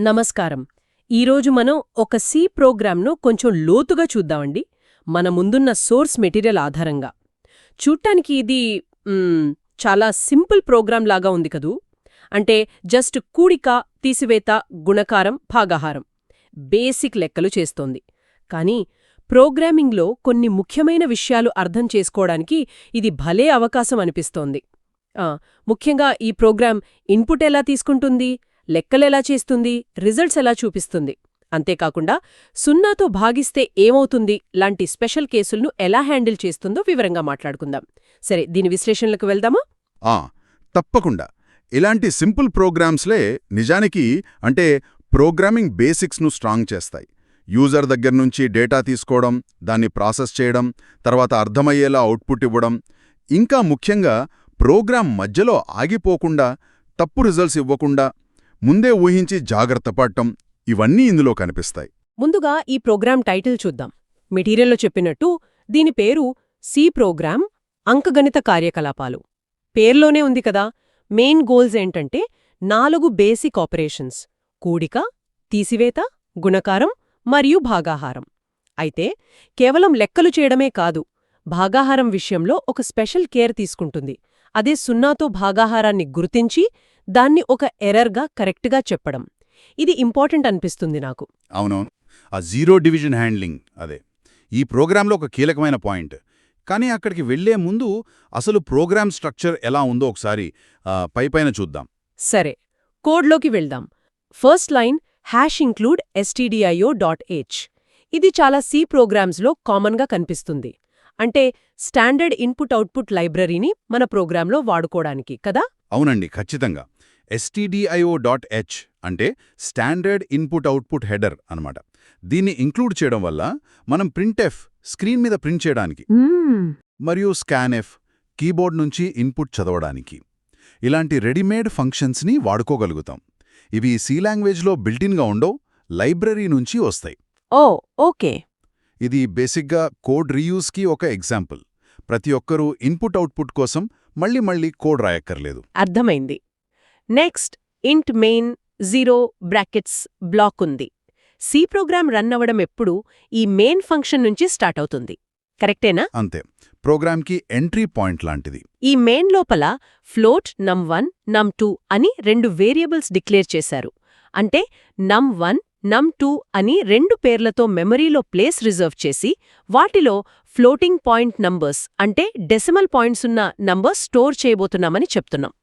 నమస్కారం. ఈరోజు మనం ఒక సి ప్రోగ్రామ్ను కొంచెం లోతుగా చూద్దామండి. మన ముందున్న సోర్స్ మెటీరియల్ ఆధారంగా. చూడ్డానికి ఇది చాలా సింపుల్ ప్రోగ్రామ్ లాగా ఉంది కదూ. అంటే జస్ట్ కూడిక, తీసివేత, గుణకారం, భాగాహారం బేసిక్ లెక్కలు చేస్తోంది. కానీ ప్రోగ్రామింగ్లో కొన్ని ముఖ్యమైన విషయాలు అర్థం చేసుకోవడానికి ఇది భలే అవకాశం అనిపిస్తోంది. ముఖ్యంగా ఈ ప్రోగ్రామ్ ఇన్పుట్ ఎలా తీసుకుంటుంది, లెక్కలెలా చేస్తుంది, రిజల్ట్స్ ఎలా చూపిస్తుంది, అంతేకాకుండా సున్నాతో భాగిస్తే ఏమవుతుంది లాంటి స్పెషల్ కేసులను ఎలా హ్యాండిల్ చేస్తుందో వివరంగా మాట్లాడుకుందాం. సరే, దీని విశ్లేషణలకు వెళ్దామా? తప్పకుండా. ఇలాంటి సింపుల్ ప్రోగ్రామ్స్లే నిజానికి ప్రోగ్రామింగ్ బేసిక్స్ను స్ట్రాంగ్ చేస్తాయి. యూజర్ దగ్గర్నుంచి డేటా తీసుకోవడం, దాన్ని ప్రాసెస్ చేయడం, తర్వాత అర్థమయ్యేలా అవుట్పుట్ ఇవ్వడం, ఇంకా ముఖ్యంగా ప్రోగ్రామ్ మధ్యలో ఆగిపోకుండా, తప్పు రిజల్ట్స్ ఇవ్వకుండా ముందే ఊహించి జాగ్రత్త పడటం, ఇవన్నీ ఇందులో కనిపిస్తాయి. ముందుగా ఈ ప్రోగ్రామ్ టైటిల్ చూద్దాం. మెటీరియల్లో చెప్పినట్టు దీని పేరు సి ప్రోగ్రామ్, అంకగణిత కార్యకలాపాలు. పేర్లోనే ఉంది కదా. మెయిన్ గోల్స్ ఏంటంటే 4 బేసిక్ ఆపరేషన్స్: కూడిక, తీసివేత, గుణకారం మరియు భాగాహారం. అయితే కేవలం లెక్కలు చేయడమే కాదు, భాగాహారం విషయంలో ఒక స్పెషల్ కేర్ తీసుకుంటుంది. అదే సున్నాతో భాగాహారాన్ని గుర్తించి దాన్ని ఒక ఎర్రర్గా కరెక్ట్గా చెప్పడం. ఇది ఇంపార్టెంట్ అనిపిస్తుంది నాకు. అవునవును, ఆ జీరో డివిజన్ హ్యాండ్లింగ్ ఈ ప్రోగ్రాంలో ఒక కీలకమైన పాయింట్. కానీ అక్కడికి వెళ్లే ముందు అసలు ప్రోగ్రామ్ స్ట్రక్చర్ ఎలా ఉందో ఒకసారి పైపైన చూద్దాం. సరే, కోడ్లోకి వెళ్దాం. First line #include stdio.h. ఇది చాలా సి ప్రోగ్రామ్స్లో కామన్గా కనిపిస్తుంది. అంటే స్టాండర్డ్ ఇన్పుట్ అవుట్పుట్ లైబ్రరీని మన ప్రోగ్రాంలో వాడుకోవడానికి కదా. అవునండి, ఖచ్చితంగా. stdio.h అంటే స్టాండర్డ్ ఇన్పుట్ అవుట్పుట్ హెడర్ అన్నమాట. దీన్ని ఇంక్లూడ్ చేయడం వల్ల మనం ప్రింట్ఎఫ్ స్క్రీన్ మీద ప్రింట్ చేయడానికి, మరియు స్కాన్ఎఫ్ కీబోర్డ్ నుంచి ఇన్పుట్ చదవడానికి ఇలాంటి రెడీమేడ్ ఫంక్షన్స్ని వాడుకోగలుగుతాం. ఇవి సి లాంగ్వేజ్లో బిల్టిన్గా ఉండవు, లైబ్రరీ నుంచి వస్తాయి. ఓకే. ఇది బేసిక్గా కోడ్ రీయూస్కి ఒక ఎగ్జాంపుల్. ప్రతి ఒక్కరూ ఇన్పుట్ అవుట్పుట్ కోసం మళ్ళీ కోడ్ రాయక్కర్లేదు. అర్థమైంది. Next int main 0 brackets block ఉంది. సి ప్రోగ్రామ్ రన్ అవ్వడం ఎప్పుడు ఈ మెయిన్ ఫంక్షన్ నుంచి స్టార్ట్ అవుతుంది. కరెక్టేనా? అంతే, ప్రోగ్రామ్కి ఎంట్రీ పాయింట్ లాంటిది. ఈ మెయిన్ లోపల ఫ్లోట్ num1, num2 అని 2 వేరియబుల్స్ డిక్లేర్ చేశారు. అంటే num1, num2 అని 2 పేర్లతో మెమరీలో ప్లేస్ రిజర్వ్ చేసి వాటిలో ఫ్లోటింగ్ పాయింట్ నంబర్స్ అంటే డెసిమల్ పాయింట్స్ ఉన్న నంబర్స్ స్టోర్ చేయబోతున్నామని చెప్తున్నాం.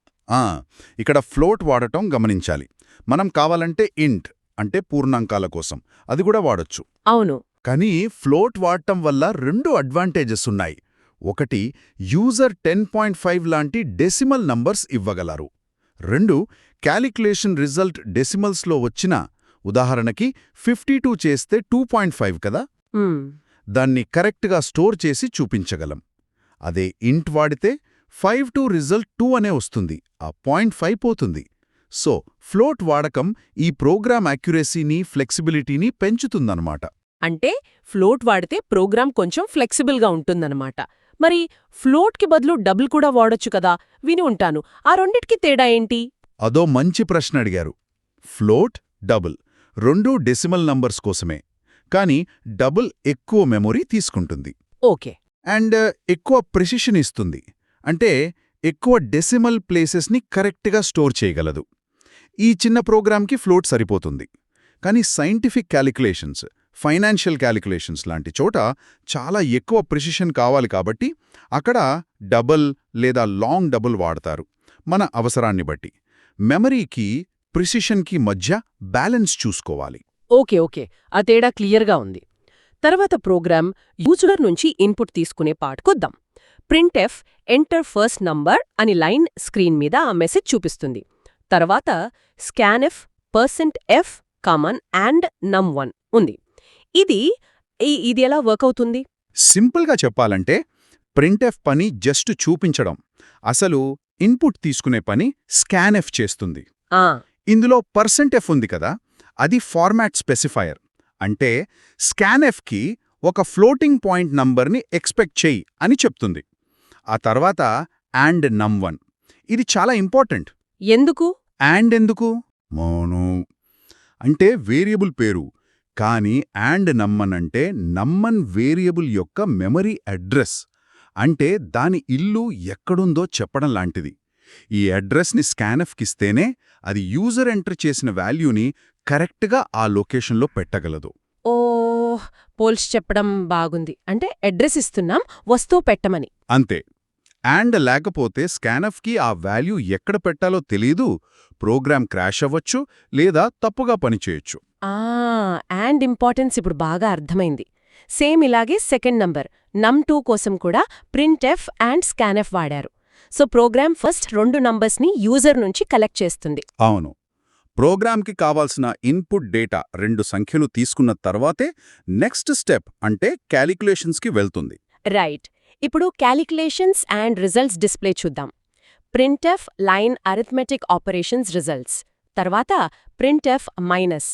ఇక్కడ ఫ్లోట్ వాడటం గమనించాలి. మనం కావాలంటే ఇంట్ అంటే పూర్ణాంకాల కోసం అది కూడా వాడొచ్చు. అవును. కానీ ఫ్లోట్ వాడటం వల్ల 2 అడ్వాంటేజెస్ ఉన్నాయి. ఒకటి, యూజర్ 10.5 లాంటి డెసిమల్ నంబర్స్ ఇవ్వగలరు. 2, క్యాలిక్యులేషన్ రిజల్ట్ డెసిమల్స్లో వచ్చిన, ఉదాహరణకి 52 చేస్తే 2.5 కదా, దాన్ని కరెక్ట్గా స్టోర్ చేసి చూపించగలం. అదే ఇంట్ వాడితే 52 రిజల్ట్ 2 అనే వస్తుంది, ఆ 0.5 పోతుంది. సో ఫ్లోట్ వాడకం ఈ ప్రోగ్రామ్ యాక్యురసీని, ఫ్లెక్సిబిలిటీని పెంచుతుందన్నమాట. అంటే ఫ్లోట్ వాడితే ప్రోగ్రామ్ కొంచెం ఫ్లెక్సిబుల్గా ఉంటుందన్నమాట. మరి ఫ్లోట్కి బదులు డబుల్ కూడా వాడొచ్చు కదా, విని ఉంటాను. ఆ రెండిటికి తేడా ఏంటి? అదో మంచి ప్రశ్న అడిగారు. ఫ్లోట్, డబుల్ రెండూ డెసిమల్ నంబర్స్ కోసమే. కానీ డబుల్ ఎక్కువ మెమొరీ తీసుకుంటుంది. ఓకే. అండ్ ఎక్కువ ప్రిసిషన్ ఇస్తుంది. అంటే ఎక్కువ డెసిమల్ ప్లేసెస్ని కరెక్ట్గా స్టోర్ చేయగలదు. ఈ చిన్న ప్రోగ్రామ్కి ఫ్లోట్ సరిపోతుంది. కానీ సైంటిఫిక్ క్యాలిక్యులేషన్స్, ఫైనాన్షియల్ క్యాలిక్యులేషన్స్ లాంటి చోట చాలా ఎక్కువ ప్రిసిషన్ కావాలి కాబట్టి అక్కడ డబుల్ లేదా లాంగ్ డబుల్ వాడతారు, మన అవసరాన్ని బట్టి. మెమరీకి, ప్రిసిషన్కి మధ్య బ్యాలెన్స్ చూసుకోవాలి. ఓకే, ఆ తేడా క్లియర్గా ఉంది. తర్వాత ప్రోగ్రామ్ యూజర్ నుంచి ఇన్పుట్ తీసుకునే పార్ట్కొద్దాం. ప్రింట్ఎఫ్ ఎంటర్ ఫస్ట్ నంబర్ అని లైన్ స్క్రీన్ మీద ఆ మెసేజ్ చూపిస్తుంది. తర్వాత స్కాన్ఎఫ్ %f అండ్ num1 ఉంది. ఇది ఎలా వర్క్ అవుతుంది? సింపుల్గా చెప్పాలంటే ప్రింట్ఎఫ్ పని జస్ట్ చూపించడం, అసలు ఇన్పుట్ తీసుకునే పని స్కాన్ఎఫ్ చేస్తుంది. ఇందులో %f ఉంది కదా, అది ఫార్మాట్ స్పెసిఫైయర్. అంటే స్కాన్ఎఫ్కి ఒక ఫ్లోటింగ్ పాయింట్ నంబర్ని ఎక్స్పెక్ట్ చెయ్యి అని చెప్తుంది. ఆ తర్వాత అండ్ num1. ఇది చాలా ఇంపార్టెంట్. ఎందుకు? అండ్ ఎందుకు? అంటే వేరియబుల్ పేరు. కానీ అండ్ నమ్మన్ అంటే నమ్మన్ వేరియబుల్ యొక్క మెమరీ అడ్రస్. అంటే దాని ఇల్లు ఎక్కడుందో చెప్పడం లాంటిది. ఈ అడ్రస్ని స్కానఫ్కిస్తేనే అది యూజర్ ఎంటర్ చేసిన వాల్యూని కరెక్ట్గా ఆ లొకేషన్లో పెట్టగలదు. ఓ, పోల్చి చెప్పడం బాగుంది. అంటే అడ్రస్ ఇస్తున్నాం, వస్తువు పెట్టమని. అంతే. అండ్ లేకపోతే స్కానఫ్కి ఆ వాల్యూ ఎక్కడ పెట్టాలో తెలీదు, ప్రోగ్రామ్ క్రాష్ అవ్వచ్చు లేదా తప్పుగా పనిచేయొచ్చు. అండ్ ఇంపార్టెన్స్ ఇప్పుడు బాగా అర్థమైంది. సేమ్ ఇలాగే సెకండ్ నంబర్ num2 కోసం కూడా printf అండ్ scanf వాడారు. సో ప్రోగ్రామ్ ఫస్ట్ 2 నంబర్స్ని యూజర్ నుంచి కలెక్ట్ చేస్తుంది. అవును. ప్రోగ్రామ్కి కావాల్సిన ఇన్పుట్ డేటా 2 సంఖ్యలు తీసుకున్న తర్వాతే నెక్స్ట్ స్టెప్ అంటే క్యాలిక్యులేషన్స్కి వెళ్తుంది. రైట్. ఇప్పుడు క్యాలిక్యులేషన్స్ అండ్ రిజల్ట్స్ డిస్ప్లే చూద్దాం. printf line arithmetic operations results, తర్వాత printf మైనస్.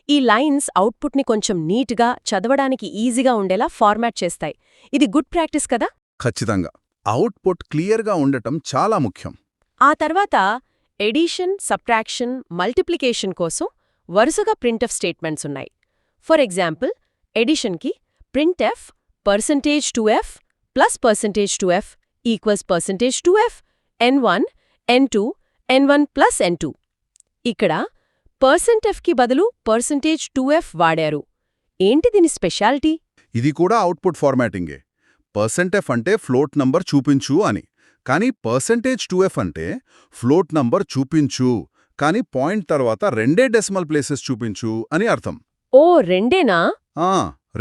ఈ లైన్స్ అవుట్పుట్ని కొంచెం నీట్గా, చదవడానికి ఈజీగా ఉండేలా ఫార్మాట్ చేస్తాయి. ఇది గుడ్ ప్రాక్టీస్ కదా? ఖచ్చితంగా. అవుట్పుట్ క్లియర్గా ఉండటం చాలా ముఖ్యం. ఆ తర్వాత ఎడిషన్, సబ్ట్రాక్షన్, మల్టిప్లికేషన్ కోసం వరుసగా printf స్టేట్మెంట్స్ ఉన్నాయి. ఫర్ ఎగ్జాంపుల్, ఎడిషన్కి printf %2f plus %2f equals %2f n1 n2 n1 plus n2. ఇక్కడ %fకి బదులు %2f వాడారు. ఏంటి దీని స్పెషాలిటీ? ఇది కూడా అవుట్పుట్ ఫార్మాటింగే. %f అంటే ఫ్లోట్ నంబర్ చూపించు అని, కానీ %2f అంటే ఫ్లోట్ నంబర్ చూపించు కానీ పాయింట్ తర్వాత 2 డెసిమల్ ప్లేసెస్ చూపించు అని అర్థం. ఓ, రెండేనా?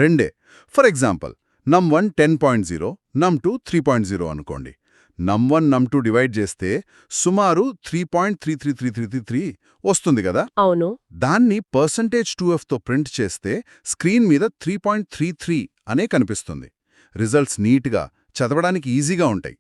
రెండే. ఫర్ ఎగ్జాంపుల్, num1 10.0, num2 3.0 అనుకోండి. num1 num2 డివైడ్ చేస్తే సుమారు 3.33333 వస్తుంది కదా. అవును. దాన్ని %2fతో ప్రింట్ చేస్తే స్క్రీన్ మీద 3.33 అనే కనిపిస్తుంది. రిజల్ట్స్ నీట్గా, చదవడానికి ఈజీగా ఉంటాయి.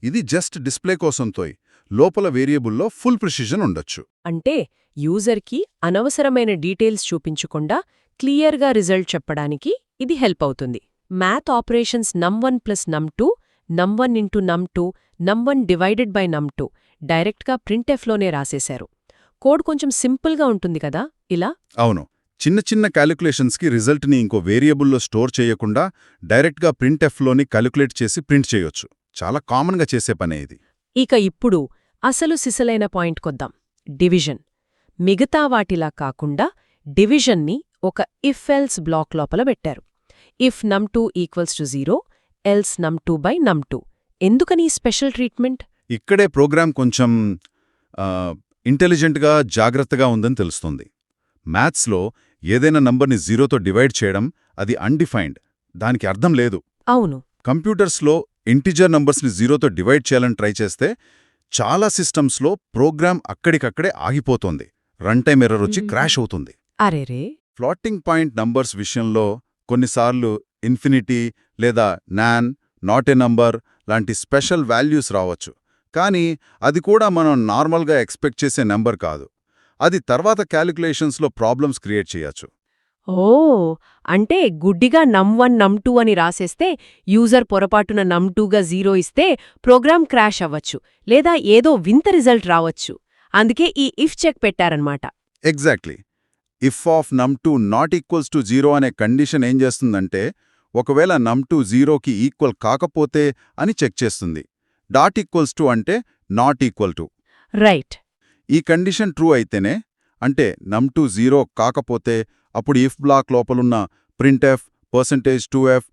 ఇది జస్ట్ డిస్ప్లే కోసంతోయ్. లోపల వేరియబుల్లో ఫుల్ ప్రిసిషన్ ఉండొచ్చు. అంటే యూజర్కి అనవసరమైన డీటెయిల్స్ చూపించకుండా క్లియర్గా రిజల్ట్ చెప్పడానికి ఇది హెల్ప్ అవుతుంది. Math operations num1 plus num2, num1 into num2, num1 divided by num2 డైరెక్ట్గా ప్రింట్ఎఫ్లోనే రాసేశారు. కోడ్ కొంచెం సింపుల్గా ఉంటుంది కదా ఇలా? అవును. చిన్న చిన్న క్యాలిక్యులేషన్స్కి రిజల్ట్ని ఇంకో వేరియబుల్లో స్టోర్ చేయకుండా డైరెక్ట్గా ప్రింట్ఎఫ్లోని క్యాలిక్యులేట్ చేసి ప్రింట్ చేయొచ్చు. చాలా కామన్గా చేసే పనే ఇది. ఇక ఇప్పుడు అసలు సిసలైన పాయింట్ కొద్దాం. డివిజన్. మిగతా వాటిలా కాకుండా డివిజన్ని ఒక ఇఫ్ ఎల్స్ బ్లాక్ లోపల పెట్టారు. If num2 equals to 0, else num2 by num2. ఎందుకని స్పెషల్ ట్రీట్మెంట్? ఇక్కడే ప్రోగ్రామ్ కొంచెం ఇంటెలిజెంట్గా, జాగ్రత్తగా ఉందని తెలుస్తుంది. మ్యాథ్స్లో ఏదైనా నంబర్ని 0తో డివైడ్ చేయడం అది అన్డిఫైన్డ్, దానికి అర్థం లేదు. అవును. కంప్యూటర్స్లో ఇంటిజర్ నంబర్స్ని 0తో డివైడ్ చేయాలని ట్రై చేస్తే చాలా సిస్టమ్స్లో ప్రోగ్రామ్ అక్కడికక్కడే ఆగిపోతోంది. రన్ టైమ్ ఎర్రర్ వచ్చి క్రాష్ అవుతుంది. అరేరే. ఫ్లోటింగ్ పాయింట్ నంబర్స్ విషయంలో కొన్నిసార్లు ఇన్ఫినిటీ లేదా నాన్, నాట్ ఏ నంబర్ లాంటి స్పెషల్ వాల్యూస్ రావచ్చు. కానీ అది కూడా మనం నార్మల్గా ఎక్స్పెక్ట్ చేసే నెంబర్ కాదు. అది తర్వాత క్యాలిక్యులేషన్స్లో ప్రాబ్లమ్స్ క్రియేట్ చేయొచ్చు. ఓ, అంటే గుడ్డిగా num1 num2 అని రాసేస్తే యూజర్ పొరపాటున num2గా 0 ఇస్తే ప్రోగ్రామ్ క్రాష్ అవ్వచ్చు, లేదా ఏదో వింత రిజల్ట్ రావచ్చు. అందుకే ఈ ఇఫ్ చెక్ పెట్టారన్నమాట. Exactly. If of num2 not equals to 0 అనే కండిషన్ ఏం చేస్తుందంటే, ఒకవేళ num2 0కి ఈక్వల్ కాకపోతే అని చెక్ చేస్తుంది. డాట్ ఈక్వల్స్ టు అంటే నాట్ ఈక్వల్ టు. రైట్. ఈ కండిషన్ ట్రూ అయితేనే, అంటే num2 0 కాకపోతే అప్పుడు ఇఫ్ బ్లాక్ లోపలున్న printf %2f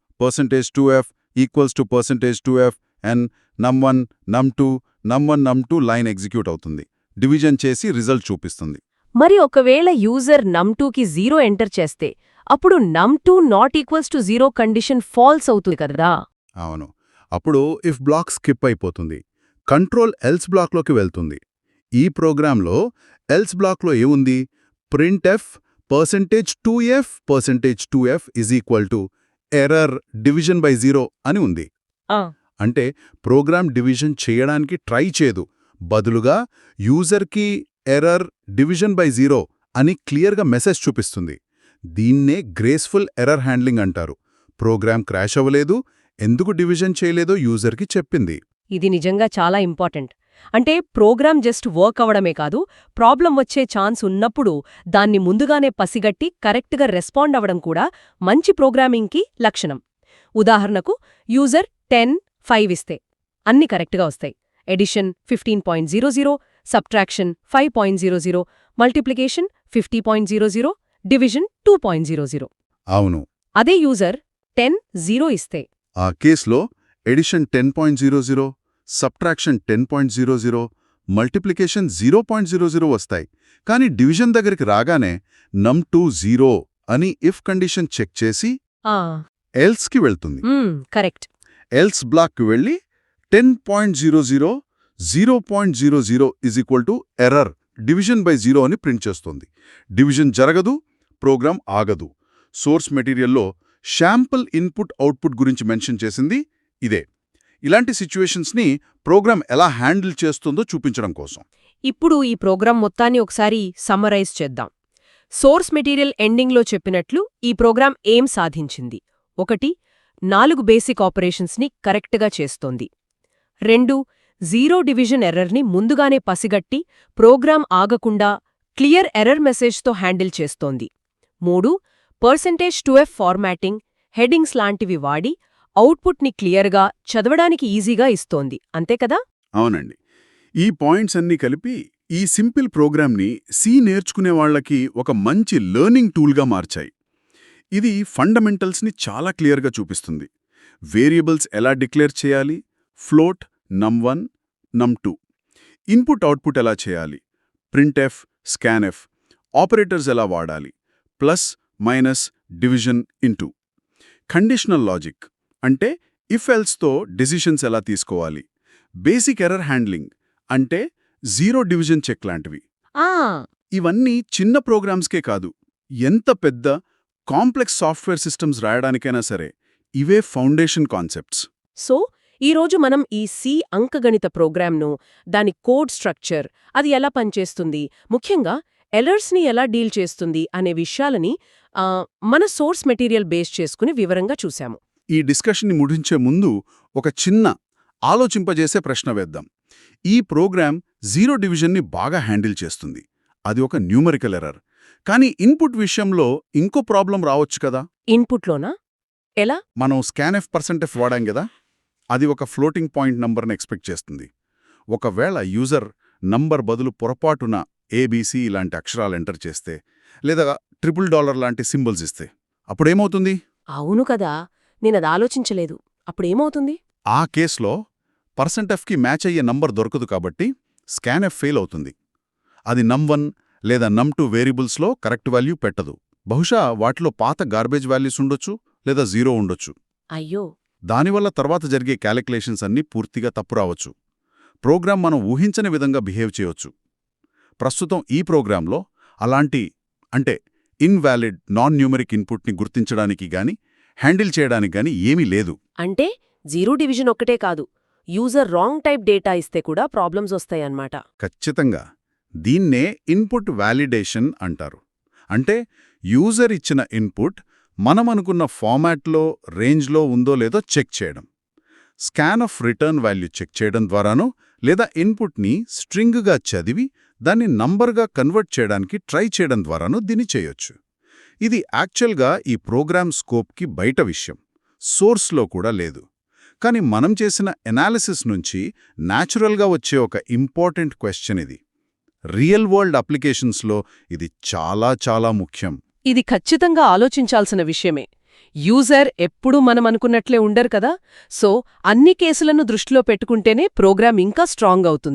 equals to %2f and num1 num2 line execute అవుతుంది. డివిజన్ చేసి రిజల్ట్ చూపిస్తుంది. మరి ఒకవేళ యూజర్ num2కి 0 ఎంటర్ చేస్తే అప్పుడు num2 not equals to 0 condition false అవుతుంది కదా? అవును. అప్పుడు ఇఫ్ బ్లాక్ స్కిప్ అయిపోతుంది. కంట్రోల్ ఎల్స్ బ్లాక్లోకి వెళ్తుంది. ఈ ప్రోగ్రాంలో ఎల్స్ బ్లాక్లో ఏముంది? printf %2f is equal to error division by 0 అని ఉంది. అంటే ప్రోగ్రామ్ డివిజన్ చేయడానికి ట్రై చేయదు, బదులుగా యూజర్కి ఎర్రర్ డివిజన్ బై 0 అని క్లియర్గా మెసేజ్ చూపిస్తుంది. దీన్నే గ్రేస్ఫుల్ ఎర్రర్ హ్యాండ్లింగ్ అంటారు. ప్రోగ్రామ్ క్రాష్ అవ్వలేదు, ఎందుకు డివిజన్ చేయలేదో యూజర్కి చెప్పింది. ఇది నిజంగా చాలా ఇంపార్టెంట్. అంటే ప్రోగ్రామ్ జస్ట్ వర్క్ అవడమే కాదు, ప్రాబ్లం వచ్చే ఛాన్స్ ఉన్నప్పుడు దాన్ని ముందుగానే పసిగట్టి కరెక్ట్గా రెస్పాండ్ అవ్వడం కూడా మంచి ప్రోగ్రామింగ్కి లక్షణం. ఉదాహరణకు యూజర్ 10, 5 ఇస్తే అన్ని కరెక్ట్గా వస్తాయి. Addition 15.00, subtraction 5.00, multiplication 50.00, division 2.00. అవును. అదే యూజర్ 10, 0 ఇస్తే ఆ కేసులో ఎడిషన్ 10.00, సబ్ట్రాక్షన్ 10.00, మల్టిప్లికేషన్ 0.00 వస్తాయి. కానీ డివిజన్ దగ్గరికి రాగానే num2 0 అని ఇఫ్ కండిషన్ చెక్ చేసి ఎల్స్కి వెళ్తుంది. కరెక్ట్. ఎల్స్ బ్లాక్కి వెళ్ళి 10.00, 0.00 ఎర్రర్ డివిజన్ బై 0 అని ప్రింట్ చేస్తుంది. డివిజన్ జరగదు, ప్రోగ్రామ్ ఆగదు. సోర్స్ మెటీరియల్లో శాంపుల్ ఇన్పుట్ అవుట్పుట్ గురించి మెన్షన్ చేసింది ఇదే. ఇలాంటి సిచ్యువేషన్స్ని ప్రోగ్రామ్ ఎలా హ్యాండిల్ చేస్తుందో చూపించడం కోసం. ఇప్పుడు ఈ ప్రోగ్రాం మొత్తాన్ని ఒకసారి సమ్మరైజ్ చేద్దాం. సోర్స్ మెటీరియల్ ఎండింగ్లో చెప్పినట్లు ఈ ప్రోగ్రాం ఏం సాధించింది? 1. 4 బేసిక్ ఆపరేషన్స్ని కరెక్ట్గా చేస్తోంది. 2. 0 డివిజన్ ఎర్రర్ని ముందుగానే పసిగట్టి ప్రోగ్రాం ఆగకుండా క్లియర్ ఎర్రర్ మెసేజ్తో హ్యాండిల్ చేస్తోంది. 3. %2f ఫార్మాటింగ్, హెడింగ్స్ లాంటివి వాడి అవుట్పుట్ని క్లియర్గా చదవడానికి ఈజీగా ఇస్తోంది. అంతే కదా? అవునండి. ఈ పాయింట్స్ అన్నీ కలిపి ఈ సింపుల్ ప్రోగ్రామ్ని సి నేర్చుకునే వాళ్లకి ఒక మంచి లెర్నింగ్ టూల్గా మార్చాయి. ఇది ఫండమెంటల్స్ని చాలా క్లియర్గా చూపిస్తుంది. వేరియబుల్స్ ఎలా డిక్లేర్ చేయాలి, float, num1, num2, input output ఎలా చేయాలి, ప్రింట్ఎఫ్, స్కాన్ఎఫ్, ఆపరేటర్స్ ఎలా వాడాలి, plus, minus, division, into, conditional logic అంటే ఇఫ్ ఎల్స్తో డెసిషన్స్ ఎలా తీసుకోవాలి, బేసిక్ ఎర్రర్ హ్యాండ్లింగ్ అంటే 0 డివిజన్ చెక్ లాంటివి. ఇవన్నీ చిన్న ప్రోగ్రామ్స్కే కాదు, ఎంత పెద్ద కాంప్లెక్స్ సాఫ్ట్వేర్ సిస్టమ్స్ రాయడానికైనా సరే ఇవే ఫౌండేషన్ కాన్సెప్ట్స్. సో ఈరోజు మనం ఈ సి అంకగణిత ప్రోగ్రామ్ను, దాని కోడ్ స్ట్రక్చర్, అది ఎలా పనిచేస్తుంది, ముఖ్యంగా ఎర్రర్స్ని ఎలా డీల్ చేస్తుంది అనే విషయాలని మన సోర్స్ మెటీరియల్ బేస్ చేసుకుని వివరంగా చూశాము. ఈ డిస్కషన్ని ముగించే ముందు ఒక చిన్న ఆలోచింపజేసే ప్రశ్న వేద్దాం. ఈ ప్రోగ్రామ్ 0 డివిజన్ని బాగా హ్యాండిల్ చేస్తుంది. అది ఒక న్యూమరికల్ ఎర్రర్. కానీ ఇన్పుట్ విషయంలో ఇంకో ప్రాబ్లం రావచ్చు కదా? ఇన్పుట్లోనా? ఎలా? మనం స్కాన్ఎఫ్ %f వాడాం కదా, అది ఒక ఫ్లోటింగ్ పాయింట్ నంబర్ని ఎక్స్పెక్ట్ చేస్తుంది. ఒకవేళ యూజర్ నంబర్ బదులు పొరపాటున ABC ఇలాంటి అక్షరాలు ఎంటర్ చేస్తే, లేదా $$ లాంటి సింబల్స్ ఇస్తే అప్పుడేమవుతుంది? అవును కదా, నేనది ఆలోచించలేదు. అప్పుడేమవుతుంది? ఆ కేసులో %fకి మ్యాచ్ అయ్యే నంబర్ దొరకదు కాబట్టి స్కాన్ఎఫ్ ఫెయిల్ అవుతుంది. అది num1 లేదా num2 వేరియబుల్స్లో కరెక్ట్ వాల్యూ పెట్టదు. బహుశా వాటిలో పాత గార్బేజ్ వాల్యూస్ ఉండొచ్చు, లేదా 0 ఉండొచ్చు. అయ్యో. దానివల్ల తర్వాత జరిగే క్యాలిక్యులేషన్స్ అన్నీ పూర్తిగా తప్పు రావచ్చు. ప్రోగ్రామ్ మనం ఊహించని విధంగా బిహేవ్ చేయొచ్చు. ప్రస్తుతం ఈ ప్రోగ్రాంలో అలాంటి అంటే ఇన్వాలిడ్ నాన్ న్యూమరిక్ ఇన్పుట్ని గుర్తించడానికి గాని హ్యాండిల్ చేయడానికి గాని ఏమీ లేదు. అంటే 0 డివిజన్ ఒక్కటే కాదు, యూజర్ రాంగ్ టైప్ డేటా ఇస్తే కూడా ప్రాబ్లమ్స్ వస్తాయన్నమాట. ఖచ్చితంగా. దీన్నే ఇన్పుట్ వాలిడేషన్ అంటారు. అంటే యూజర్ ఇచ్చిన ఇన్పుట్ మనమనుకున్న ఫార్మాట్లో, రేంజ్లో ఉందో లేదో చెక్ చేయడం. Scanf return value check చేయడం ద్వారానో, లేదా ఇన్పుట్ని స్ట్రింగ్గా చదివి దాన్ని నంబర్గా కన్వర్ట్ చేయడానికి ట్రై చేయడం ద్వారానో దీన్ని చేయొచ్చు. ఇది యాక్చువల్గా ఈ ప్రోగ్రామ్ స్కోప్కి బయట విషయం, సోర్స్లో కూడా లేదు. కానీ మనం చేసిన ఎనాలిసిస్ నుంచి న్యాచురల్గా వచ్చే ఒక ఇంపార్టెంట్ క్వశ్చన్ ఇది. రియల్ వరల్డ్ అప్లికేషన్స్లో ఇది చాలా చాలా ముఖ్యం. ఇది ఖచ్చితంగా ఆలోచించాల్సిన విషయమే. యూజర్ ఎప్పుడూ మనం అనుకున్నట్లే ఉండరు కదా. సో అన్ని కేసులను దృష్టిలో పెట్టుకుంటేనే ప్రోగ్రామ్ ఇంకా స్ట్రాంగ్ అవుతుంది.